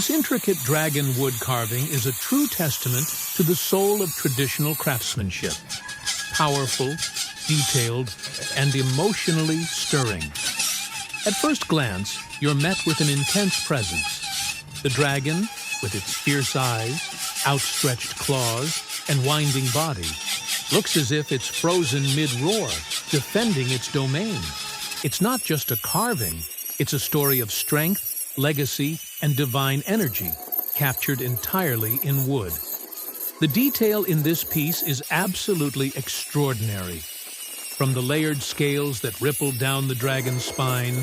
This intricate dragon wood carving is a true testament to the soul of traditional craftsmanship. Powerful, detailed, and emotionally stirring. At first glance, you're met with an intense presence. The dragon, with its fierce eyes, outstretched claws, and winding body, looks as if it's frozen mid-roar, defending its domain. It's not just a carving, it's a story of strength, legacy, and divine energy, captured entirely in wood. The detail in this piece is absolutely extraordinary. From the layered scales that ripple down the dragon's spine,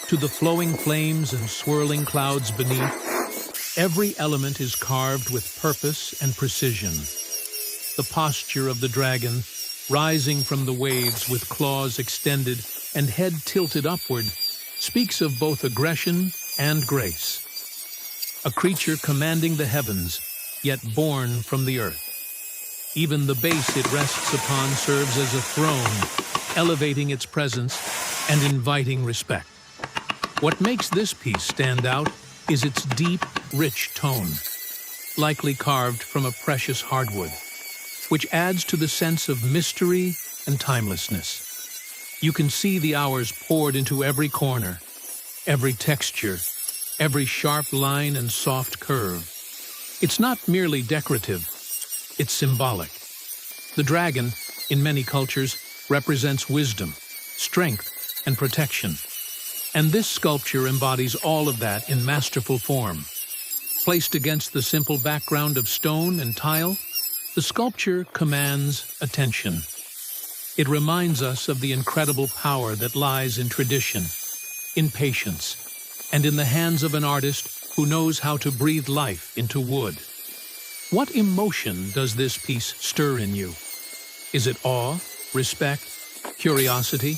to the flowing flames and swirling clouds beneath, every element is carved with purpose and precision. The posture of the dragon, rising from the waves with claws extended and head tilted upward, speaks of both aggression and grace. A creature commanding the heavens, yet born from the earth. Even the base it rests upon serves as a throne, elevating its presence and inviting respect. What makes this piece stand out is its deep, rich tone, likely carved from a precious hardwood, which adds to the sense of mystery and timelessness. You can see the hours poured into every corner, every texture, every sharp line and soft curve. It's not merely decorative, it's symbolic. The dragon, in many cultures, represents wisdom, strength, and protection. And this sculpture embodies all of that in masterful form. Placed against the simple background of stone and tile, the sculpture commands attention. It reminds us of the incredible power that lies in tradition, in patience, and in the hands of an artist who knows how to breathe life into wood. What emotion does this piece stir in you? Is it awe, respect, curiosity?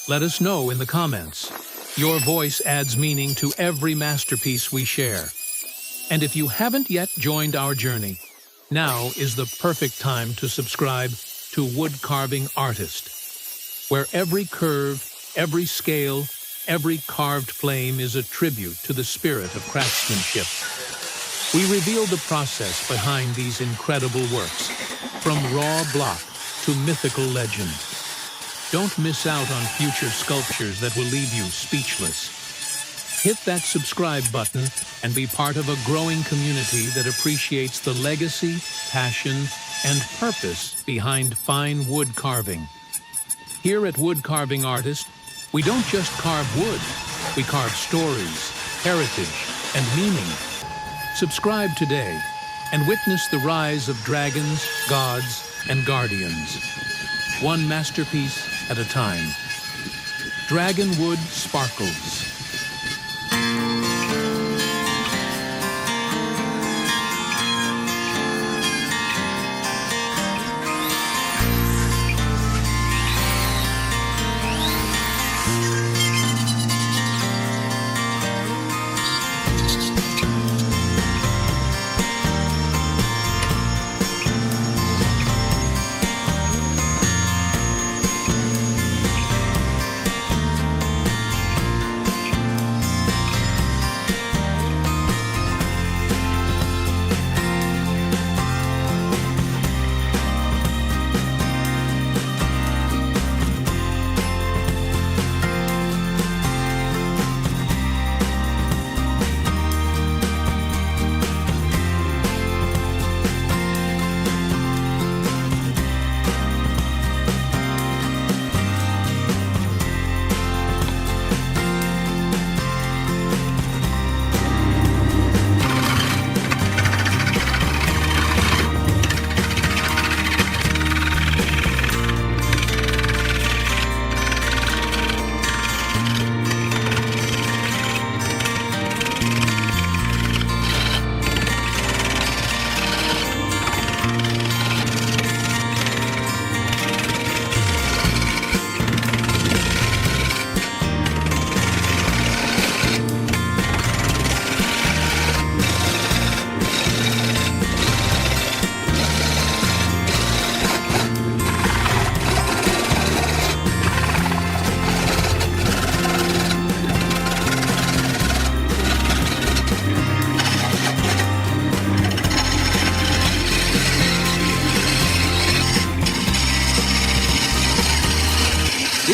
Let us know in the comments. Your voice adds meaning to every masterpiece we share. And if you haven't yet joined our journey, now is the perfect time to subscribe to Wood Carving Artist, where every curve, every scale, every carved flame is a tribute to the spirit of craftsmanship. We reveal the process behind these incredible works, from raw block to mythical legend. Don't miss out on future sculptures that will leave you speechless. Hit that subscribe button and be part of a growing community that appreciates the legacy, passion, and purpose behind fine wood carving. Here at Wood Carving Artist, we don't just carve wood, we carve stories, heritage, and meaning. Subscribe today and witness the rise of dragons, gods, and guardians. One masterpiece at a time. Dragonwood Sparkles.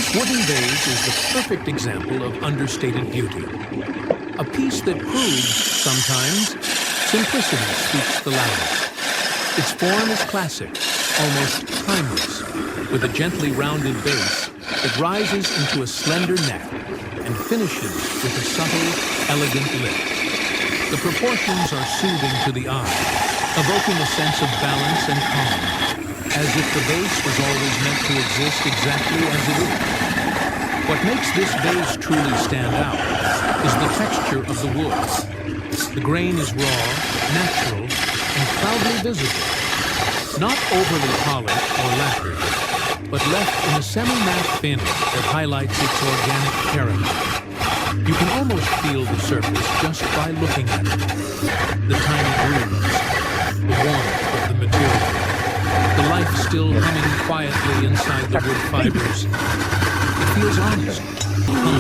This wooden vase is the perfect example of understated beauty. A piece that proves, sometimes, simplicity speaks the loudest. Its form is classic, almost timeless, with a gently rounded base that rises into a slender neck and finishes with a subtle, elegant lip. The proportions are soothing to the eye, evoking a sense of balance and calm, as if the vase was always meant to exist exactly as it is. What makes this vase truly stand out is the texture of the wood. The grain is raw, natural, and proudly visible. Not overly polished or lacquered, but left in a semi-matte finish that highlights its organic character. You can almost feel the surface just by looking at it. The tiny grooves, the warmth of the material, the life still humming quietly inside the wood fibers. It feels honest, humble,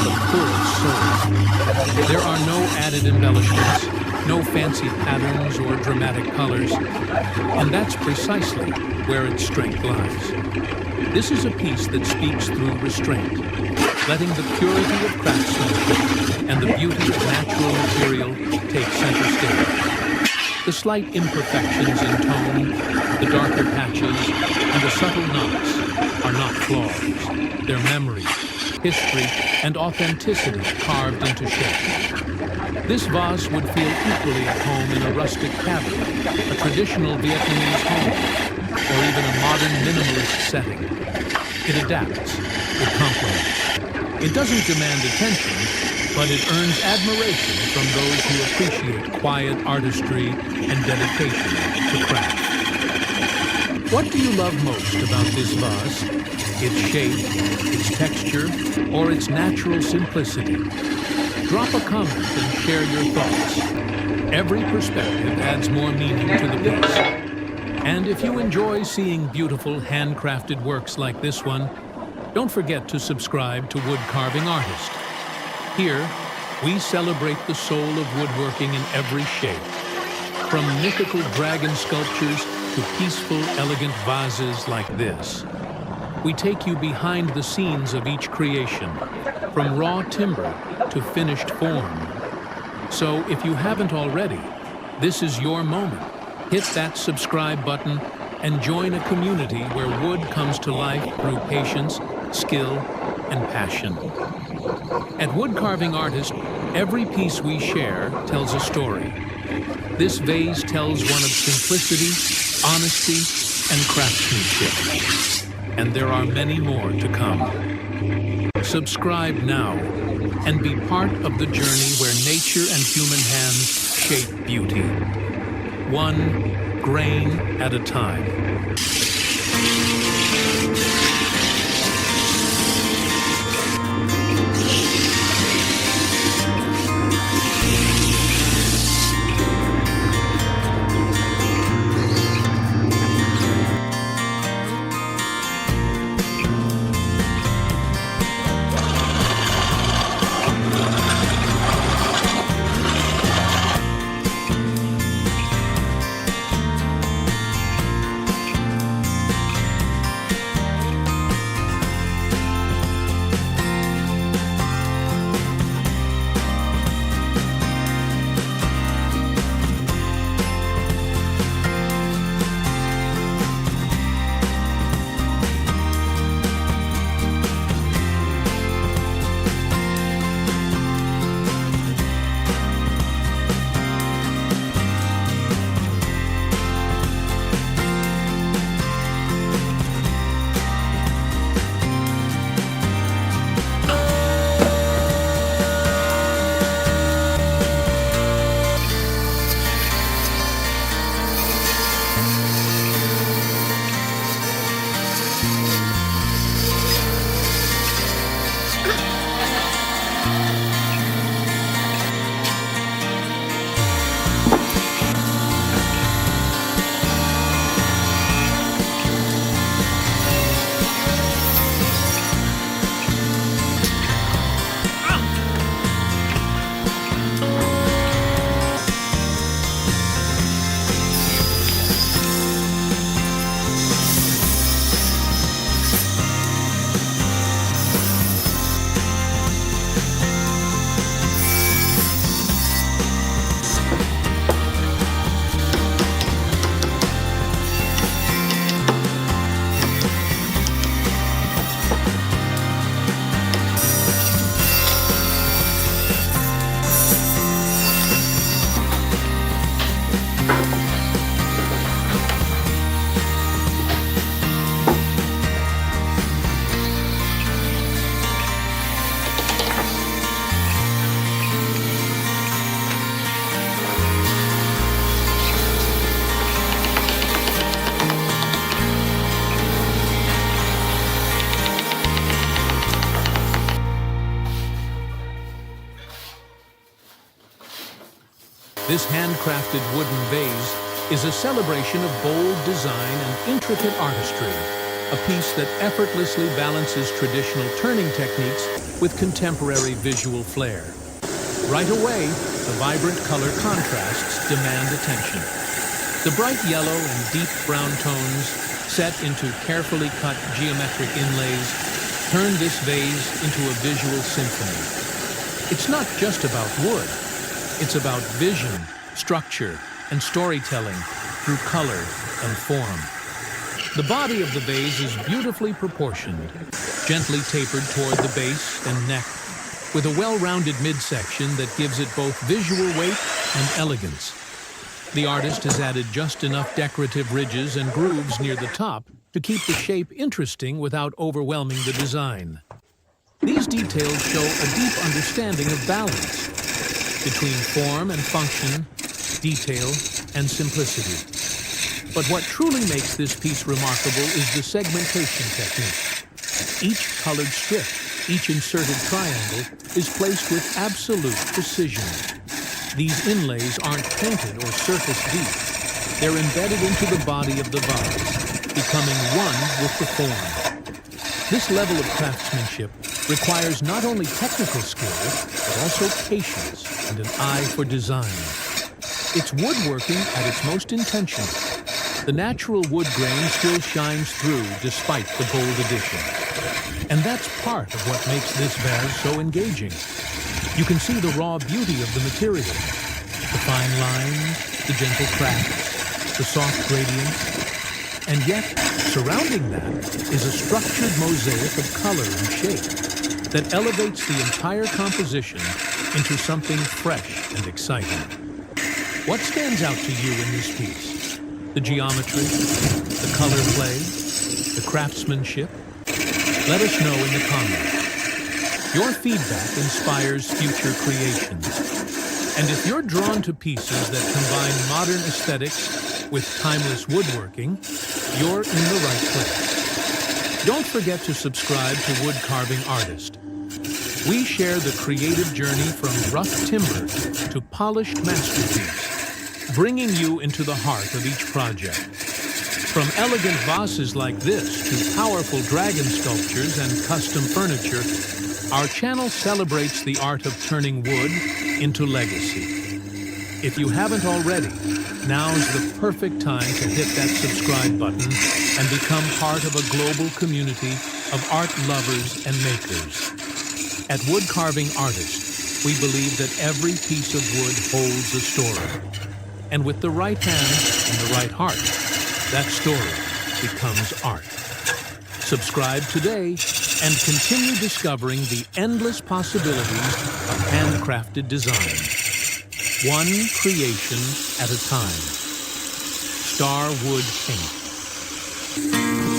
but full of soul. There are no added embellishments, no fancy patterns or dramatic colors, and that's precisely where its strength lies. This is a piece that speaks through restraint, letting the purity of craftsmanship and the beauty of natural material take center stage. The slight imperfections in tone, the darker patches, and the subtle knots are not flaws. They're memory, history, and authenticity carved into shape. This vase would feel equally at home in a rustic cabin, a traditional Vietnamese home, or even a modern minimalist setting. It adapts, it complements. It doesn't demand attention, but it earns admiration from those who appreciate quiet artistry and dedication to craft. What do you love most about this vase? Its shape, its texture, or its natural simplicity? Drop a comment and share your thoughts. Every perspective adds more meaning to the piece. And if you enjoy seeing beautiful handcrafted works like this one, don't forget to subscribe to Wood Carving Artist. Here, we celebrate the soul of woodworking in every shape. From mythical dragon sculptures to peaceful, elegant vases like this. We take you behind the scenes of each creation, from raw timber to finished form. So if you haven't already, this is your moment. Hit that subscribe button and join a community where wood comes to life through patience, skill, and passion. At Wood Carving Artist, every piece we share tells a story. This vase tells one of simplicity, honesty, and craftsmanship. And there are many more to come. Subscribe now and be part of the journey where nature and human hands shape beauty, one grain at a time. This handcrafted wooden vase is a celebration of bold design and intricate artistry, a piece that effortlessly balances traditional turning techniques with contemporary visual flair. Right away, the vibrant color contrasts demand attention. The bright yellow and deep brown tones, set into carefully cut geometric inlays, turn this vase into a visual symphony. It's not just about wood. It's about vision, structure, and storytelling through color and form. The body of the vase is beautifully proportioned, gently tapered toward the base and neck, with a well-rounded midsection that gives it both visual weight and elegance. The artist has added just enough decorative ridges and grooves near the top to keep the shape interesting without overwhelming the design. These details show a deep understanding of balance between form and function, detail and simplicity. But what truly makes this piece remarkable is the segmentation technique. Each colored strip, each inserted triangle, is placed with absolute precision. These inlays aren't painted or surface deep. They're embedded into the body of the vase, becoming one with the form. This level of craftsmanship requires not only technical skill, but also patience and an eye for design. It's woodworking at its most intentional. The natural wood grain still shines through despite the bold addition. And that's part of what makes this vase so engaging. You can see the raw beauty of the material, the fine lines, the gentle cracks, the soft gradients. And yet, surrounding that is a structured mosaic of color and shape that elevates the entire composition into something fresh and exciting. What stands out to you in this piece? The geometry, the color play, the craftsmanship? Let us know in the comments. Your feedback inspires future creations. And if you're drawn to pieces that combine modern aesthetics with timeless woodworking, you're in the right place. Don't forget to subscribe to Wood Carving Artist. We share the creative journey from rough timber to polished masterpiece, bringing you into the heart of each project. From elegant vases like this to powerful dragon sculptures and custom furniture, our channel celebrates the art of turning wood into legacy. If you haven't already, now's the perfect time to hit that subscribe button and become part of a global community of art lovers and makers. At Wood Carving Artist, we believe that every piece of wood holds a story. And with the right hand and the right heart, that story becomes art. Subscribe today and continue discovering the endless possibilities of handcrafted design. One creation at a time. Star Wood Paint.